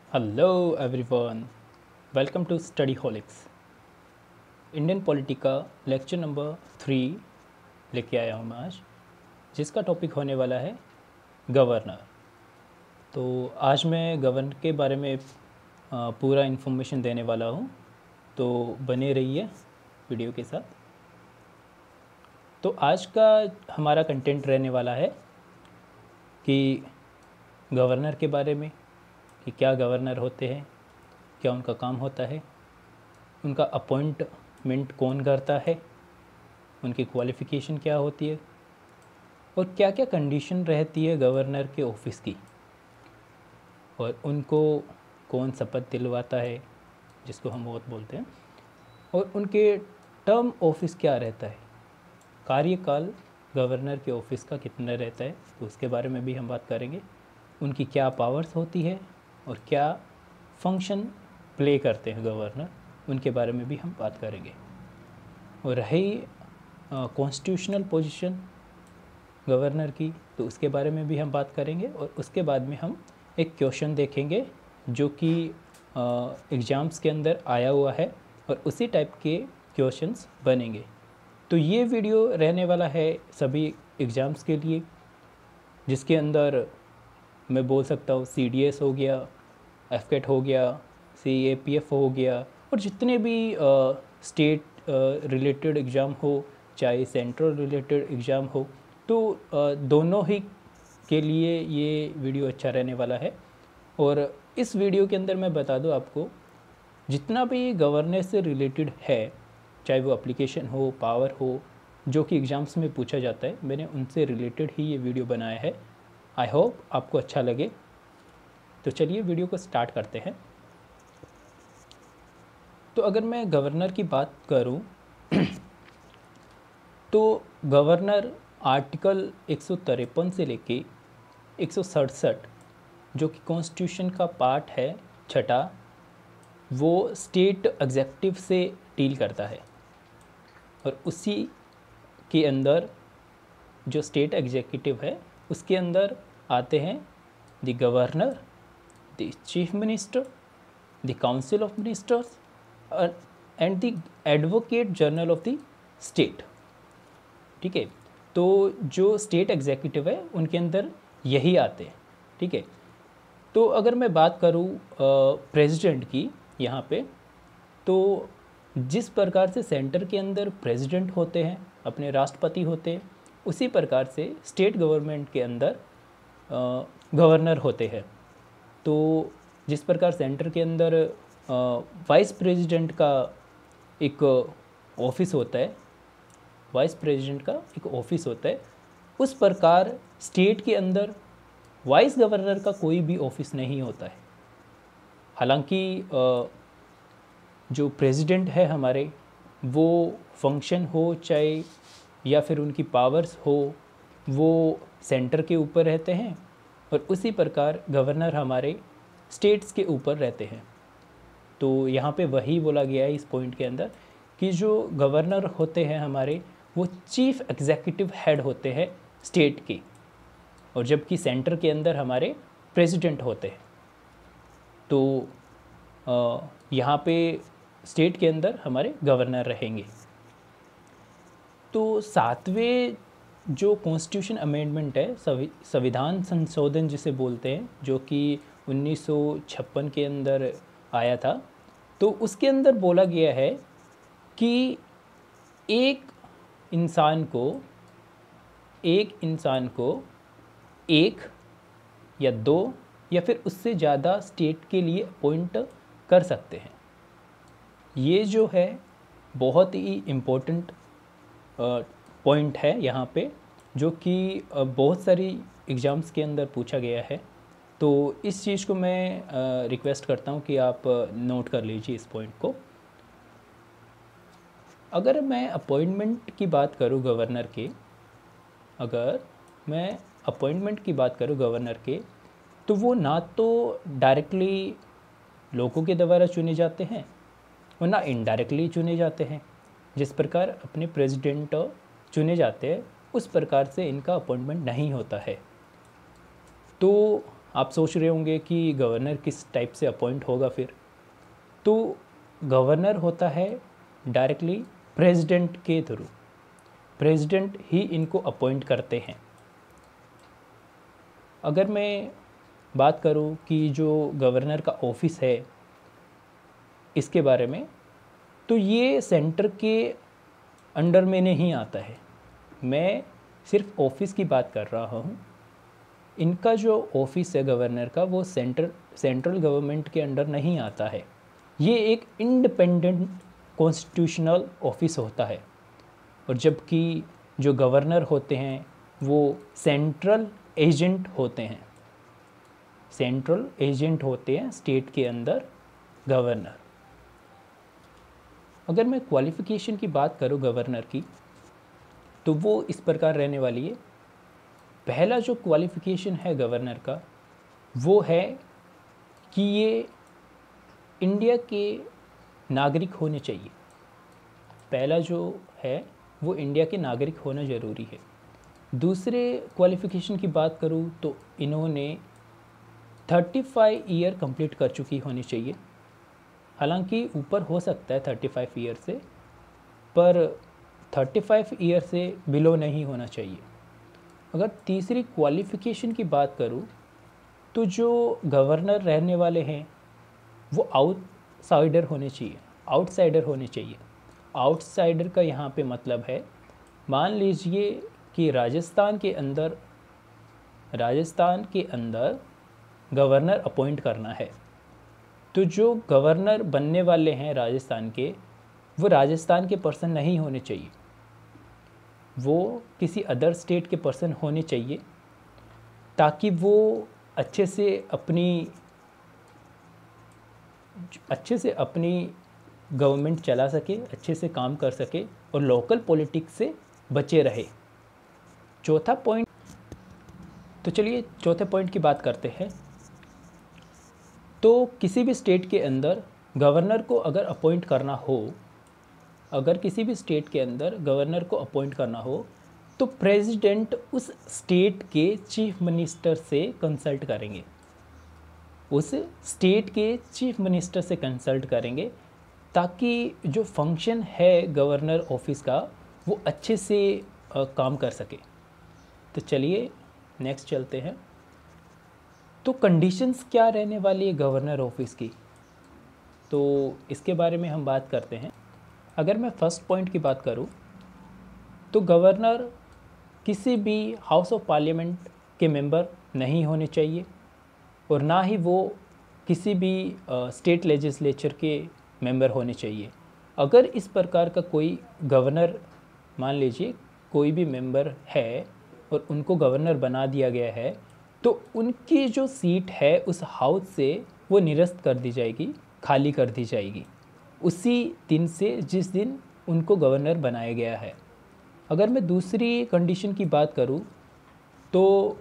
Hello everyone, welcome to Studyholics. Indian polity का lecture number 3 लेके आया हूँ मैं आज, जिसका टॉपिक होने वाला है गवर्नर। तो आज मैं गवर्नर के बारे में पूरा इन्फॉर्मेशन देने वाला हूँ, तो बने रहिए वीडियो के साथ। तो आज का हमारा कंटेंट रहने वाला है कि गवर्नर के बारे में, कि क्या गवर्नर होते हैं, क्या उनका काम होता है, उनका अपॉइंटमेंट कौन करता है, उनकी क्वालिफ़िकेशन क्या होती है और क्या क्या कंडीशन रहती है गवर्नर के ऑफिस की, और उनको कौन शपथ दिलवाता है जिसको हम वोट बोलते हैं, और उनके टर्म ऑफिस क्या रहता है, कार्यकाल गवर्नर के ऑफिस का कितना रहता है, तो उसके बारे में भी हम बात करेंगे। उनकी क्या पावर्स होती है और क्या फंक्शन प्ले करते हैं गवर्नर, उनके बारे में भी हम बात करेंगे। और रही कॉन्स्टिट्यूशनल पोजीशन गवर्नर की, तो उसके बारे में भी हम बात करेंगे। और उसके बाद में हम एक क्वेश्चन देखेंगे जो कि एग्ज़ाम्स के अंदर आया हुआ है, और उसी टाइप के क्वेश्चंस बनेंगे। तो ये वीडियो रहने वाला है सभी एग्ज़ाम्स के लिए, जिसके अंदर मैं बोल सकता हूँ CDS हो गया, FCAT हो गया, CAPF हो गया, और जितने भी स्टेट रिलेटेड एग्ज़ाम हो, चाहे सेंट्रल रिलेटेड एग्ज़ाम हो, तो दोनों ही के लिए ये वीडियो अच्छा रहने वाला है। और इस वीडियो के अंदर मैं बता दूं आपको, जितना भी गवर्नेंस से रिलेटेड है, चाहे वो एप्लीकेशन हो, पावर हो, जो कि एग्ज़ाम्स में पूछा जाता है, मैंने उनसे रिलेटेड ही ये वीडियो बनाया है। आई होप आपको अच्छा लगे। तो चलिए वीडियो को स्टार्ट करते हैं। तो अगर मैं गवर्नर की बात करूं तो गवर्नर आर्टिकल 153 से लेके 167, जो कि कॉन्स्टिट्यूशन का पार्ट है छठा, वो स्टेट एग्जेक्टिव से डील करता है। और उसी के अंदर जो स्टेट एग्जीक्यूटिव है, उसके अंदर आते हैं the governor, the chief minister, the council of ministers and the advocate general of the state. ठीक है, तो जो स्टेट एग्जीक्यूटिव है उनके अंदर यही आते हैं। ठीक है, तो अगर मैं बात करूँ प्रेसिडेंट की यहाँ पे, तो जिस प्रकार से सेंटर के अंदर प्रेसिडेंट होते हैं, अपने राष्ट्रपति होते हैं, उसी प्रकार से स्टेट गवर्नमेंट के अंदर गवर्नर होते हैं। तो जिस प्रकार सेंटर के अंदर वाइस प्रेसिडेंट का एक ऑफिस होता है, वाइस प्रेसिडेंट का एक ऑफिस होता है, उस प्रकार स्टेट के अंदर वाइस गवर्नर का कोई भी ऑफिस नहीं होता है। हालांकि जो प्रेसिडेंट है हमारे, वो फंक्शन हो चाहे या फिर उनकी पावर्स हो, वो सेंटर के ऊपर रहते हैं, और उसी प्रकार गवर्नर हमारे स्टेट्स के ऊपर रहते हैं। तो यहाँ पे वही बोला गया है इस पॉइंट के अंदर कि जो गवर्नर होते हैं हमारे, वो चीफ एग्जीक्यूटिव हेड होते हैं स्टेट के, और जबकि सेंटर के अंदर हमारे प्रेसिडेंट होते हैं। तो यहाँ पे स्टेट के अंदर हमारे गवर्नर रहेंगे। तो 7वें जो कॉन्स्टिट्यूशन अमेंडमेंट है, संविधान संशोधन जिसे बोलते हैं, जो कि 1956 के अंदर आया था, तो उसके अंदर बोला गया है कि एक इंसान को एक या दो या फिर उससे ज़्यादा स्टेट के लिए अपॉइंट कर सकते हैं। ये जो है बहुत ही इम्पोर्टेंट पॉइंट है यहाँ पे, जो कि बहुत सारी एग्ज़ाम्स के अंदर पूछा गया है। तो इस चीज़ को मैं रिक्वेस्ट करता हूँ कि आप नोट कर लीजिए इस पॉइंट को। अगर मैं अपॉइंटमेंट की बात करूँ गवर्नर के, तो वो ना तो डायरेक्टली लोगों के द्वारा चुने जाते हैं और ना इनडायरेक्टली चुने जाते हैं। जिस प्रकार अपने प्रेसिडेंट चुने जाते हैं, उस प्रकार से इनका अपॉइंटमेंट नहीं होता है। तो आप सोच रहे होंगे कि गवर्नर किस टाइप से अपॉइंट होगा फिर। तो गवर्नर होता है डायरेक्टली प्रेसिडेंट के थ्रू, प्रेसिडेंट ही इनको अपॉइंट करते हैं। अगर मैं बात करूं कि जो गवर्नर का ऑफिस है इसके बारे में, तो ये सेंटर के अंडर में नहीं आता है। मैं सिर्फ ऑफिस की बात कर रहा हूँ। इनका जो ऑफिस है गवर्नर का, वो सेंट्रल गवर्नमेंट के अंडर नहीं आता है। ये एक इंडिपेंडेंट कॉन्स्टिट्यूशनल ऑफिस होता है। और जबकि जो गवर्नर होते हैं वो सेंट्रल एजेंट होते हैं, सेंट्रल एजेंट होते हैं स्टेट के अंदर गवर्नर। अगर मैं क्वालिफ़िकेशन की बात करूं गवर्नर की, तो वो इस प्रकार रहने वाली है। पहला जो क्वालिफ़िकेशन है गवर्नर का, वो है कि ये इंडिया के नागरिक होने चाहिए। पहला जो है वो इंडिया के नागरिक होना ज़रूरी है। दूसरे क्वालिफ़िकेशन की बात करूँ तो इन्होंने 35 ईयर कंप्लीट कर चुकी होनी चाहिए। हालांकि ऊपर हो सकता है 35 ईयर से, पर 35 ईयर से बिलो नहीं होना चाहिए। अगर तीसरी क्वालिफ़िकेशन की बात करूँ तो जो गवर्नर रहने वाले हैं वो आउटसाइडर होने चाहिए, आउटसाइडर होने चाहिए। आउटसाइडर का यहाँ पे मतलब है, मान लीजिए कि राजस्थान के अंदर गवर्नर अपॉइंट करना है, तो जो गवर्नर बनने वाले हैं राजस्थान के, वो राजस्थान के पर्सन नहीं होने चाहिए, वो किसी अदर स्टेट के पर्सन होने चाहिए, ताकि वो अच्छे से अपनी गवर्नमेंट चला सके, अच्छे से काम कर सके और लोकल पॉलिटिक्स से बचे रहे। चौथा पॉइंट, तो चलिए चौथे पॉइंट की बात करते हैं। तो किसी भी स्टेट के अंदर गवर्नर को अगर अपॉइंट करना हो, अगर किसी भी स्टेट के अंदर गवर्नर को अपॉइंट करना हो, तो प्रेसिडेंट उस स्टेट के चीफ मिनिस्टर से कंसल्ट करेंगे, उस स्टेट के चीफ मिनिस्टर से कंसल्ट करेंगे, ताकि जो फंक्शन है गवर्नर ऑफिस का वो अच्छे से काम कर सके। तो चलिए नेक्स्ट चलते हैं। तो कंडीशंस क्या रहने वाली है गवर्नर ऑफिस की, तो इसके बारे में हम बात करते हैं। अगर मैं फर्स्ट पॉइंट की बात करूं, तो गवर्नर किसी भी हाउस ऑफ पार्लियामेंट के मेंबर नहीं होने चाहिए, और ना ही वो किसी भी स्टेट लेजिस्लेचर के मेंबर होने चाहिए। अगर इस प्रकार का कोई गवर्नर, मान लीजिए कोई भी मेंबर है और उनको गवर्नर बना दिया गया है, तो उनकी जो सीट है उस हाउस से वो निरस्त कर दी जाएगी, खाली कर दी जाएगी उसी दिन से जिस दिन उनको गवर्नर बनाया गया है। अगर मैं दूसरी कंडीशन की बात करूं, तो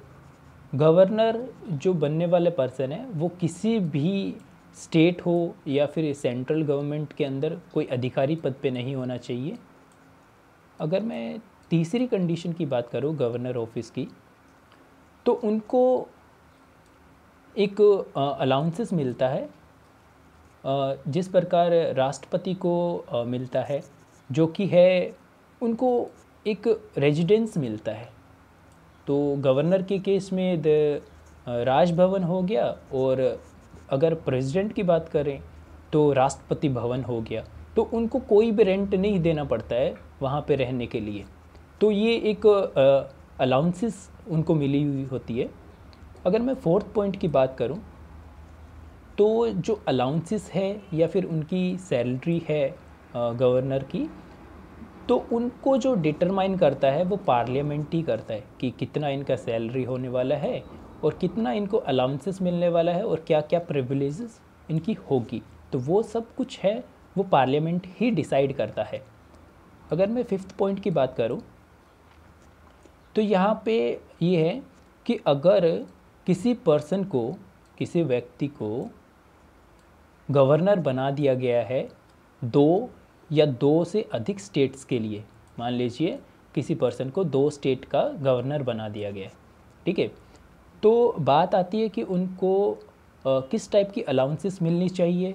गवर्नर जो बनने वाले पर्सन है वो किसी भी स्टेट हो या फिर सेंट्रल गवर्नमेंट के अंदर कोई अधिकारी पद पे नहीं होना चाहिए। अगर मैं तीसरी कंडीशन की बात करूं गवर्नर ऑफिस की, तो उनको एक अलाउंसेस मिलता है, जिस प्रकार राष्ट्रपति को मिलता है, जो कि है उनको एक रेजिडेंस मिलता है। तो गवर्नर के केस में राजभवन हो गया, और अगर प्रेसिडेंट की बात करें तो राष्ट्रपति भवन हो गया। तो उनको कोई भी रेंट नहीं देना पड़ता है वहाँ पे रहने के लिए। तो ये एक अलाउंसेस उनको मिली हुई होती है। अगर मैं फोर्थ पॉइंट की बात करूं, तो जो अलाउंसेस है या फिर उनकी सैलरी है गवर्नर की, तो उनको जो डिटरमाइन करता है वो पार्लियामेंट ही करता है कि कितना इनका सैलरी होने वाला है और कितना इनको अलाउंसेस मिलने वाला है और क्या क्या प्रिविलेजेस इनकी होगी। तो वो सब कुछ है वो पार्लियामेंट ही डिसाइड करता है। अगर मैं फिफ्थ पॉइंट की बात करूं, तो यहाँ पे ये है कि अगर किसी पर्सन को, किसी व्यक्ति को गवर्नर बना दिया गया है दो या दो से अधिक स्टेट्स के लिए, मान लीजिए किसी पर्सन को 2 स्टेट का गवर्नर बना दिया गया है, ठीक है, तो बात आती है कि उनको किस टाइप की अलाउंसेस मिलनी चाहिए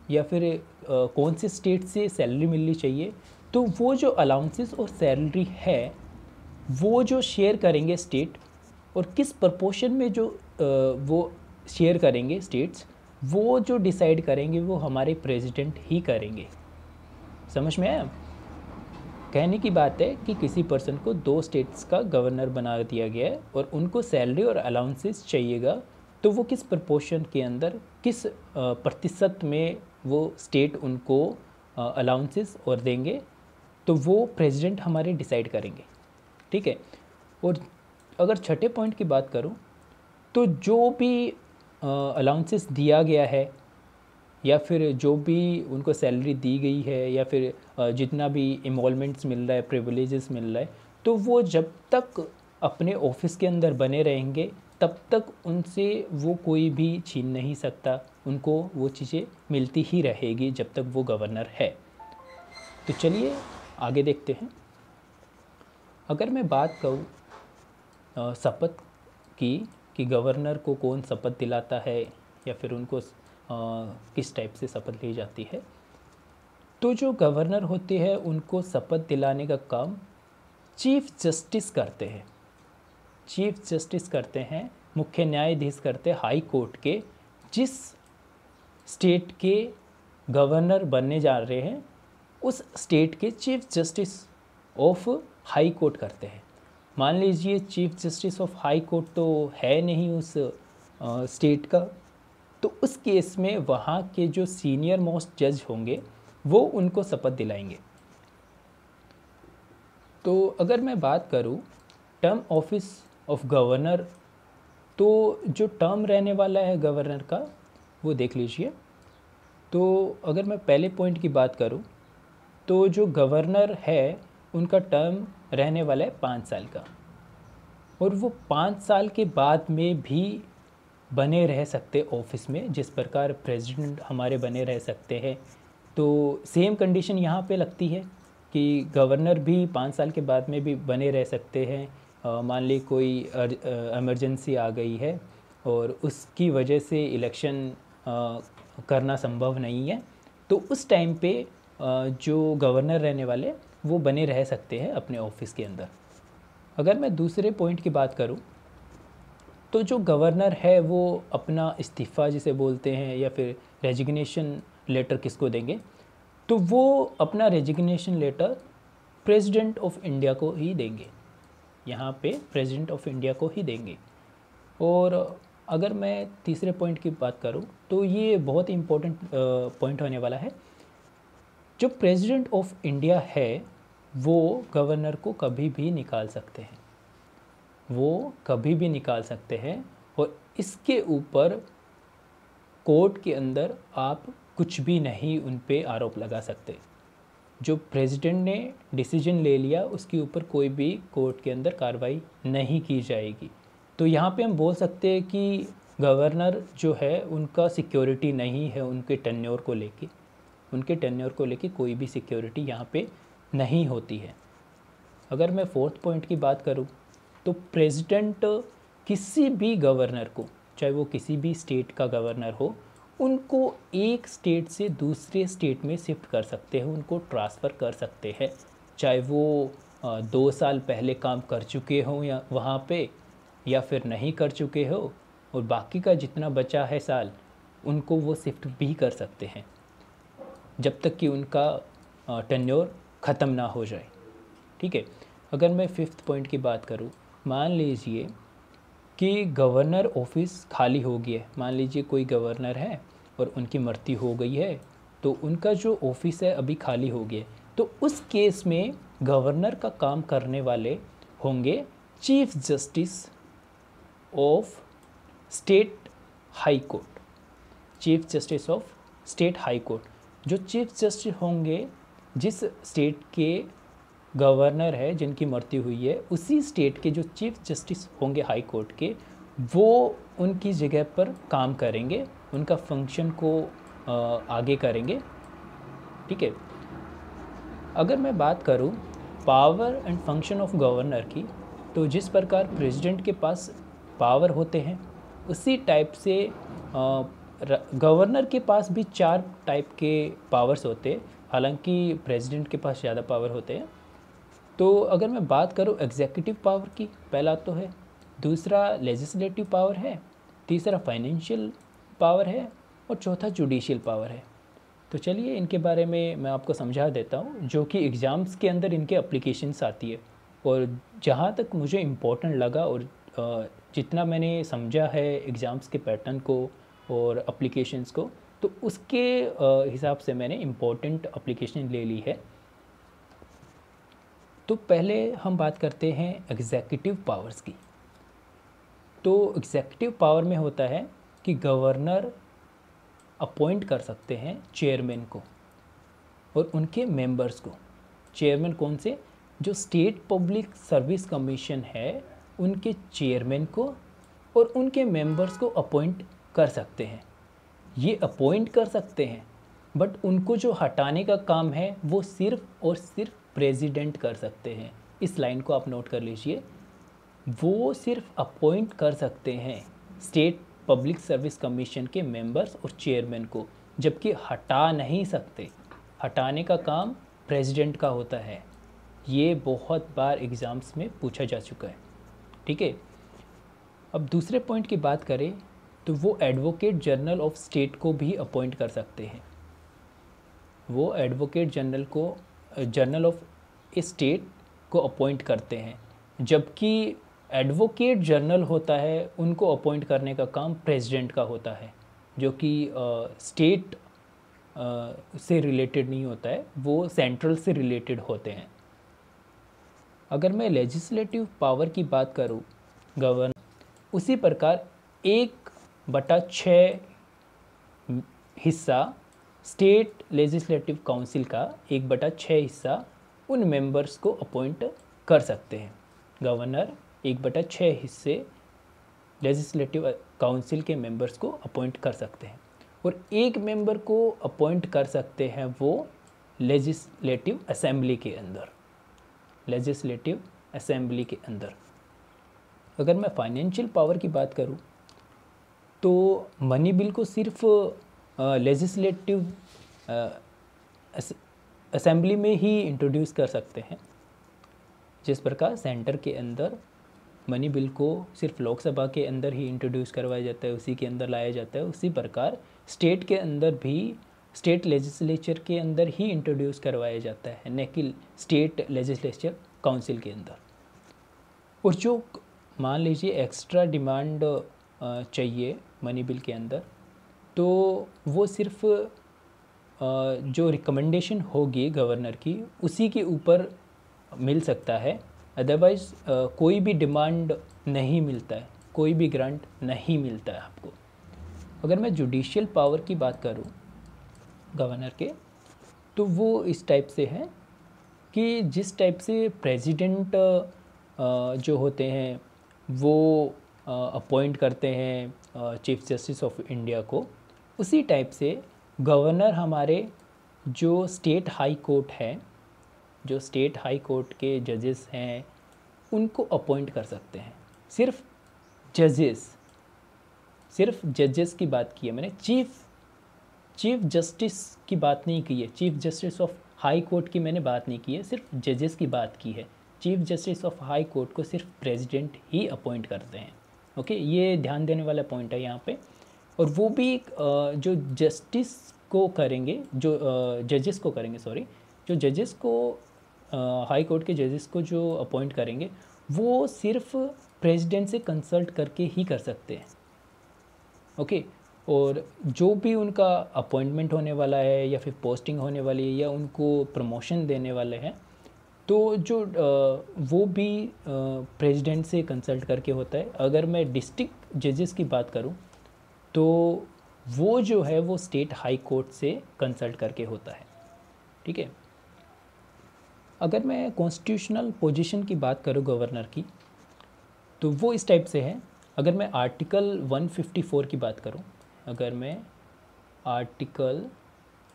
या फिर कौन से स्टेट से सैलरी मिलनी चाहिए। तो वो जो अलाउंसेस और सैलरी है वो जो शेयर करेंगे स्टेट, और किस प्रपोर्शन में जो वो शेयर करेंगे स्टेट्स, वो जो डिसाइड करेंगे वो हमारे प्रेसिडेंट ही करेंगे। समझ में आया? कहने की बात है कि किसी पर्सन को 2 स्टेट्स का गवर्नर बना दिया गया है और उनको सैलरी और अलाउंसेस चाहिएगा, तो वो किस प्रपोर्शन के अंदर, किस प्रतिशत में वो स्टेट उनको अलाउंसेस और देंगे, तो वो प्रेसिडेंट हमारे डिसाइड करेंगे। ठीक है। और अगर छठे पॉइंट की बात करूं, तो जो भी अलाउंसेस दिया गया है या फिर जो भी उनको सैलरी दी गई है या फिर जितना भी इमोलमेंट्स मिल रहा है, प्रिविलेजेस मिल रहा है, तो वो जब तक अपने ऑफिस के अंदर बने रहेंगे तब तक उनसे वो कोई भी छीन नहीं सकता, उनको वो चीज़ें मिलती ही रहेगी जब तक वो गवर्नर है। तो चलिए आगे देखते हैं। अगर मैं बात करूँ शपथ की कि गवर्नर को कौन शपथ दिलाता है या फिर उनको किस टाइप से शपथ ली जाती है, तो जो गवर्नर होते हैं उनको शपथ दिलाने का काम चीफ जस्टिस करते हैं। चीफ जस्टिस करते हैं, मुख्य न्यायाधीश करते हैं हाई कोर्ट के, जिस स्टेट के गवर्नर बनने जा रहे हैं उस स्टेट के chief justice of high court करते हैं। मान लीजिए chief justice of high court तो है नहीं उस स्टेट का, तो उस केस में वहाँ के जो सीनियर मोस्ट जज होंगे वो उनको शपथ दिलाएंगे। तो अगर मैं बात करूँ टर्म ऑफिस ऑफ गवर्नर, तो जो टर्म रहने वाला है गवर्नर का वो देख लीजिए। तो अगर मैं पहले पॉइंट की बात करूँ, तो जो गवर्नर है उनका टर्म रहने वाला है 5 साल का, और वो 5 साल के बाद में भी बने रह सकते ऑफिस में, जिस प्रकार प्रेसिडेंट हमारे बने रह सकते हैं। तो सेम कंडीशन यहाँ पे लगती है कि गवर्नर भी 5 साल के बाद में भी बने रह सकते हैं। मान ली कोई इमरजेंसी आ गई है और उसकी वजह से इलेक्शन करना संभव नहीं है, तो उस टाइम पे जो गवर्नर रहने वाले वो बने रह सकते हैं अपने ऑफिस के अंदर। अगर मैं दूसरे पॉइंट की बात करूं, तो जो गवर्नर है वो अपना इस्तीफ़ा जिसे बोलते हैं या फिर रेजिग्नेशन लेटर किसको देंगे, तो वो अपना resignation letter president of India को ही देंगे। यहाँ पे प्रेसिडेंट ऑफ इंडिया को ही देंगे। और अगर मैं तीसरे पॉइंट की बात करूँ, तो ये बहुत ही इम्पोर्टेंट पॉइंट होने वाला है। जो प्रेसिडेंट ऑफ इंडिया है वो गवर्नर को कभी भी निकाल सकते हैं, वो कभी भी निकाल सकते हैं, और इसके ऊपर कोर्ट के अंदर आप कुछ भी नहीं उन पे आरोप लगा सकते। जो प्रेसिडेंट ने डिसीजन ले लिया उसके ऊपर कोई भी कोर्ट के अंदर कार्रवाई नहीं की जाएगी। तो यहाँ पे हम बोल सकते हैं कि गवर्नर जो है उनका सिक्योरिटी नहीं है, उनके टेन्योर को लेके, उनके टेन्योर को लेके कोई भी सिक्योरिटी यहाँ पे नहीं होती है। अगर मैं फोर्थ पॉइंट की बात करूँ, तो प्रेसिडेंट किसी भी गवर्नर को, चाहे वो किसी भी स्टेट का गवर्नर हो, उनको एक स्टेट से दूसरे स्टेट में शिफ्ट कर सकते हैं, उनको ट्रांसफ़र कर सकते हैं, चाहे वो 2 साल पहले काम कर चुके हों या वहाँ पे, या फिर नहीं कर चुके हो, और बाकी का जितना बचा है साल उनको वो शिफ्ट भी कर सकते हैं जब तक कि उनका टेन्योर ख़त्म ना हो जाए। ठीक है। अगर मैं फिफ्थ पॉइंट की बात करूँ, मान लीजिए कि गवर्नर ऑफिस खाली हो गया है, मान लीजिए कोई गवर्नर है और उनकी मृत्यु हो गई है, तो उनका जो ऑफिस है अभी खाली हो गया, तो उस केस में गवर्नर का काम करने वाले होंगे chief justice of state high court, chief justice of state high court. जो चीफ जस्टिस होंगे जिस स्टेट के गवर्नर है जिनकी मृत्यु हुई है, उसी स्टेट के जो चीफ जस्टिस होंगे हाई कोर्ट के, वो उनकी जगह पर काम करेंगे, उनका फंक्शन को आगे करेंगे। ठीक है। अगर मैं बात करूं power and function of governor की, तो जिस प्रकार प्रेसिडेंट के पास पावर होते हैं उसी टाइप से गवर्नर के पास भी 4 टाइप के पावर्स होते हैं, हालांकि प्रेसिडेंट के पास ज़्यादा पावर होते हैं। तो अगर मैं बात करूं एग्जीक्यूटिव पावर की, पहला तो है, दूसरा लेजिस्लेटिव पावर है, तीसरा फाइनेंशियल पावर है और चौथा जुडिशियल पावर है। तो चलिए इनके बारे में मैं आपको समझा देता हूँ, जो कि एग्ज़ाम्स के अंदर इनके अप्लीकेशंस आती है। और जहाँ तक मुझे इम्पोर्टेंट लगा और जितना मैंने समझा है एग्ज़ाम्स के पैटर्न को और अप्लीकेशंस को, तो उसके हिसाब से मैंने इम्पोर्टेंट अप्लीकेशन ले ली है। तो पहले हम बात करते हैं एग्जीक्यूटिव पावर्स की। तो एग्जीक्यूटिव पावर में होता है कि गवर्नर अपॉइंट कर सकते हैं चेयरमैन को और उनके मेंबर्स को। चेयरमैन कौन से? जो स्टेट पब्लिक सर्विस कमीशन है उनके चेयरमैन को और उनके मेंबर्स को अपॉइंट कर सकते हैं। ये अपॉइंट कर सकते हैं, बट उनको जो हटाने का काम है वो सिर्फ और सिर्फ प्रेसिडेंट कर सकते हैं। इस लाइन को आप नोट कर लीजिए, वो सिर्फ अपॉइंट कर सकते हैं स्टेट पब्लिक सर्विस कमीशन के मेंबर्स और चेयरमैन को, जबकि हटा नहीं सकते। हटाने का काम प्रेसिडेंट का होता है। ये बहुत बार एग्ज़ाम्स में पूछा जा चुका है, ठीक है। अब दूसरे पॉइंट की बात करें तो वो एडवोकेट जनरल ऑफ स्टेट को भी अपॉइंट कर सकते हैं। वो एडवोकेट जनरल ऑफ स्टेट को अपॉइंट करते हैं, जबकि एडवोकेट जनरल होता है उनको अपॉइंट करने का काम प्रेसिडेंट का होता है, जो कि स्टेट से रिलेटेड नहीं होता है, वो सेंट्रल से रिलेटेड होते हैं। अगर मैं लेजिस्लेटिव पावर की बात करूं, गवर्नर उसी प्रकार 1/6 हिस्सा स्टेट लेजिस्लेटिव काउंसिल का 1/6 हिस्सा उन मेंबर्स को अपॉइंट कर सकते हैं। गवर्नर 1/6 हिस्से लेजिस्लेटिव काउंसिल के मेंबर्स को अपॉइंट कर सकते हैं और एक मेंबर को अपॉइंट कर सकते हैं वो लेजिस्लेटिव असेंबली के अंदर। लेजिस्लेटिव असेंबली के अंदर अगर मैं फाइनेंशियल पावर की बात करूं तो मनी बिल को सिर्फ लेजिस्लेटिव असेंबली में ही इंट्रोड्यूस कर सकते हैं। जिस प्रकार सेंटर के अंदर मनी बिल को सिर्फ लोकसभा के अंदर ही इंट्रोड्यूस करवाया जाता है, उसी के अंदर लाया जाता है, उसी प्रकार स्टेट के अंदर भी स्टेट लेजिस्लेचर के अंदर ही इंट्रोड्यूस करवाया जाता है, न कि स्टेट लेजिस्लेचर काउंसिल के अंदर। और जो मान लीजिए एक्स्ट्रा डिमांड चाहिए मनी बिल के अंदर, तो वो सिर्फ जो रिकमेंडेशन होगी गवर्नर की उसी के ऊपर मिल सकता है, अदरवाइज़ कोई भी डिमांड नहीं मिलता है, कोई भी ग्रांट नहीं मिलता है आपको। अगर मैं जुडिशियल पावर की बात करूं गवर्नर के, तो वो इस टाइप से है कि जिस टाइप से प्रेसिडेंट जो होते हैं वो अपॉइंट करते हैं चीफ जस्टिस ऑफ इंडिया को, उसी टाइप से गवर्नर हमारे जो स्टेट हाई कोर्ट है, जो स्टेट हाई कोर्ट के जजेस हैं उनको अपॉइंट कर सकते हैं। सिर्फ जजेस की बात की है मैंने, चीफ जस्टिस की बात नहीं की है, chief justice of high court की मैंने बात नहीं की है, सिर्फ जजेस की बात की है। Chief justice of high court को सिर्फ प्रेसिडेंट ही अपॉइंट करते हैं। ओके, ये ध्यान देने वाला पॉइंट है यहाँ पे। और वो भी जो जस्टिस को करेंगे, जो जजेस को करेंगे, सॉरी, जो जजेस को हाई कोर्ट के जजेस को जो अपॉइंट करेंगे वो सिर्फ प्रेसिडेंट से कंसल्ट करके ही कर सकते हैं। ओके, और जो भी उनका अपॉइंटमेंट होने वाला है या फिर पोस्टिंग होने वाली है या उनको प्रमोशन देने वाले हैं, तो जो वो भी प्रेसिडेंट से कंसल्ट करके होता है। अगर मैं डिस्ट्रिक्ट जजेस की बात करूं तो वो जो है वो स्टेट हाई कोर्ट से कंसल्ट करके होता है, ठीक है। अगर मैं कॉन्स्टिट्यूशनल पोजीशन की बात करूं गवर्नर की, तो वो इस टाइप से है। अगर मैं आर्टिकल 154 की बात करूं, अगर मैं आर्टिकल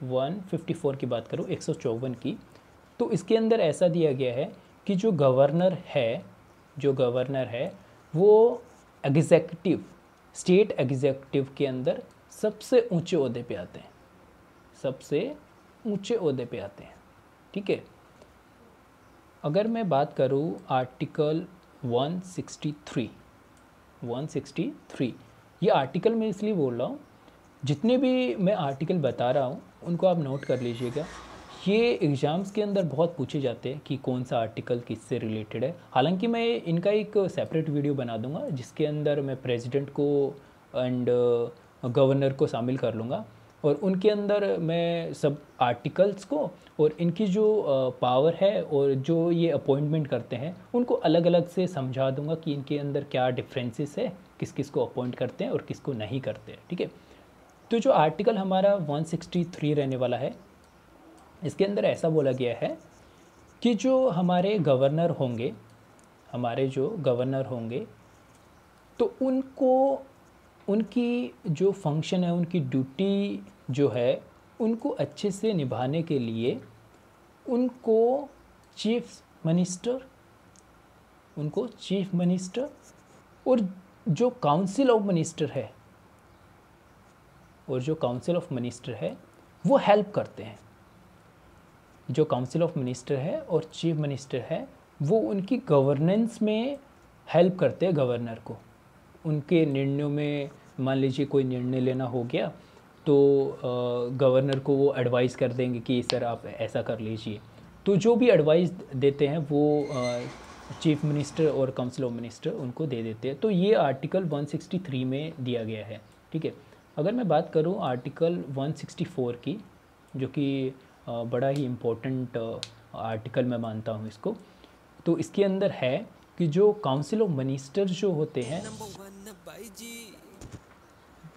154 की बात करूं 154 की, तो इसके अंदर ऐसा दिया गया है कि जो गवर्नर है वो एग्जीक्यूटिव, स्टेट एग्जीक्यूटिव के अंदर सबसे ऊंचे ओहदे पे आते हैं, सबसे ऊंचे ओहदे पे आते हैं। ठीक है, अगर मैं बात करूं आर्टिकल 163, ये आर्टिकल मैं इसलिए बोल रहा हूँ, जितने भी मैं आर्टिकल बता रहा हूँ उनको आप नोट कर लीजिएगा। ये एग्ज़ाम्स के अंदर बहुत पूछे जाते हैं कि कौन सा आर्टिकल किससे रिलेटेड है। हालांकि मैं इनका एक सेपरेट वीडियो बना दूंगा जिसके अंदर मैं प्रेसिडेंट को एंड गवर्नर को शामिल कर लूँगा, और उनके अंदर मैं सब आर्टिकल्स को और इनकी जो पावर है और जो ये अपॉइंटमेंट करते हैं उनको अलग अलग से समझा दूंगा कि इनके अंदर क्या डिफरेंसेस है, किस किस को अपॉइंट करते हैं और किसको नहीं करते हैं। ठीक है, तो जो आर्टिकल हमारा 163 रहने वाला है, इसके अंदर ऐसा बोला गया है कि जो हमारे गवर्नर होंगे, हमारे जो गवर्नर होंगे, तो उनको उनकी जो फंक्शन है, उनकी ड्यूटी जो है, उनको अच्छे से निभाने के लिए उनको चीफ मिनिस्टर और जो काउंसिल ऑफ मिनिस्टर है वो हेल्प करते हैं। जो काउंसिल ऑफ मिनिस्टर है और चीफ मिनिस्टर है वो उनकी गवर्नेंस में हेल्प करते हैं गवर्नर को। उनके निर्णयों में मान लीजिए कोई निर्णय लेना हो गया तो गवर्नर को वो एडवाइस कर देंगे कि सर आप ऐसा कर लीजिए। तो जो भी एडवाइस देते हैं वो चीफ मिनिस्टर और काउंसिल ऑफ मिनिस्टर उनको दे देते हैं। तो ये आर्टिकल 163 में दिया गया है। ठीक है, अगर मैं बात करूँ आर्टिकल 164 की, जो कि बड़ा ही इम्पोर्टेंट आर्टिकल मैं मानता हूँ इसको, तो इसके अंदर है कि जो काउंसिल ऑफ मिनिस्टर जो होते हैं,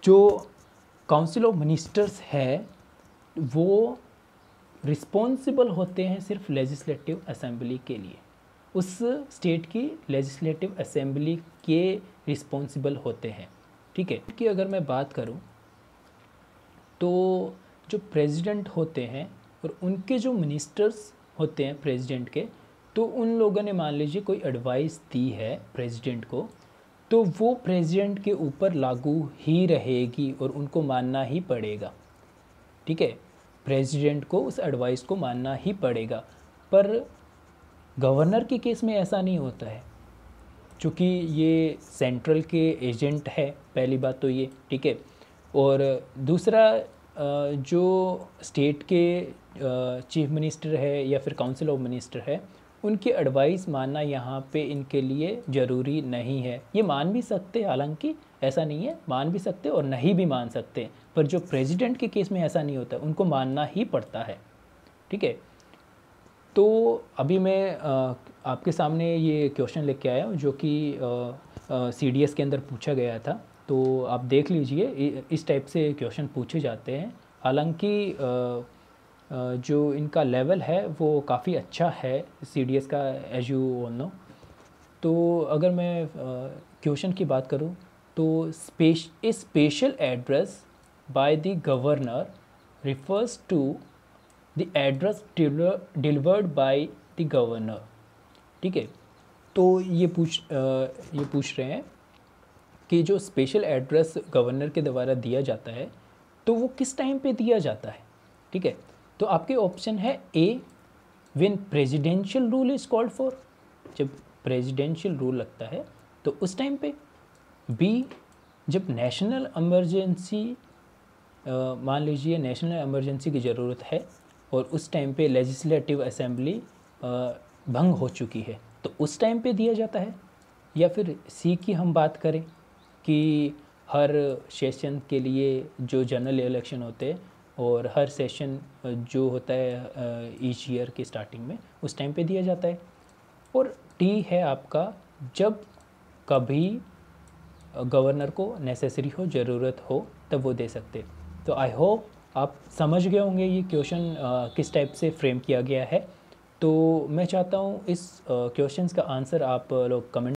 जो काउंसिल ऑफ मिनिस्टर्स है वो रिस्पॉन्सिबल होते हैं सिर्फ लेजिस्लेटिव असेंबली के लिए, उस स्टेट की लेजिस्लेटिव असेंबली के रिस्पॉन्सिबल होते हैं। ठीक है, कि अगर मैं बात करूं तो जो प्रेसिडेंट होते हैं और उनके जो मिनिस्टर्स होते हैं प्रेसिडेंट के, तो उन लोगों ने मान लीजिए कोई एडवाइस दी है प्रेसिडेंट को, तो वो प्रेसिडेंट के ऊपर लागू ही रहेगी और उनको मानना ही पड़ेगा। ठीक है, प्रेसिडेंट को उस एडवाइस को मानना ही पड़ेगा। पर गवर्नर के केस में ऐसा नहीं होता है, क्योंकि ये सेंट्रल के एजेंट है, पहली बात तो ये। ठीक है, और दूसरा जो स्टेट के चीफ मिनिस्टर है या फिर काउंसिल ऑफ मिनिस्टर है, उनकी एडवाइस मानना यहाँ पे इनके लिए ज़रूरी नहीं है। ये मान भी सकते, हालांकि ऐसा नहीं है, मान भी सकते और नहीं भी मान सकते, पर जो प्रेसिडेंट के केस में ऐसा नहीं होता, उनको मानना ही पड़ता है। ठीक है, तो अभी मैं आपके सामने ये क्वेश्चन लेके आया हूँ जो कि CDS के अंदर पूछा गया था, तो आप देख लीजिए, इस टाइप से क्वेश्चन पूछे जाते हैं। हालांकि जो इनका लेवल है वो काफ़ी अच्छा है CDS का, एज यू ऑल नो। तो अगर मैं क्वेश्चन की बात करूं तो special address by the governor refers to the address delivered by the governor. ठीक है, तो ये पूछ रहे हैं कि जो स्पेशल एड्रेस गवर्नर के द्वारा दिया जाता है तो वो किस टाइम पे दिया जाता है। ठीक है, तो आपके ऑप्शन है A, when presidential rule is called for, जब प्रेसिडेंशियल रूल लगता है तो उस टाइम पे। बी, जब नेशनल इमरजेंसी, मान लीजिए नेशनल इमरजेंसी की ज़रूरत है और उस टाइम पे लेजिस्लेटिव असेंबली भंग हो चुकी है, तो उस टाइम पे दिया जाता है। या फिर सी की हम बात करें कि हर सेशन के लिए जो जनरल इलेक्शन होते हैं और हर सेशन जो होता है ईच ईयर के स्टार्टिंग में, उस टाइम पे दिया जाता है। और टी है आपका, जब कभी गवर्नर को नेसेसरी हो, ज़रूरत हो, तब वो दे सकते। तो आई होप आप समझ गए होंगे ये क्वेश्चन किस टाइप से फ्रेम किया गया है। तो मैं चाहता हूँ इस क्वेश्चंस का आंसर आप लोग कमेंट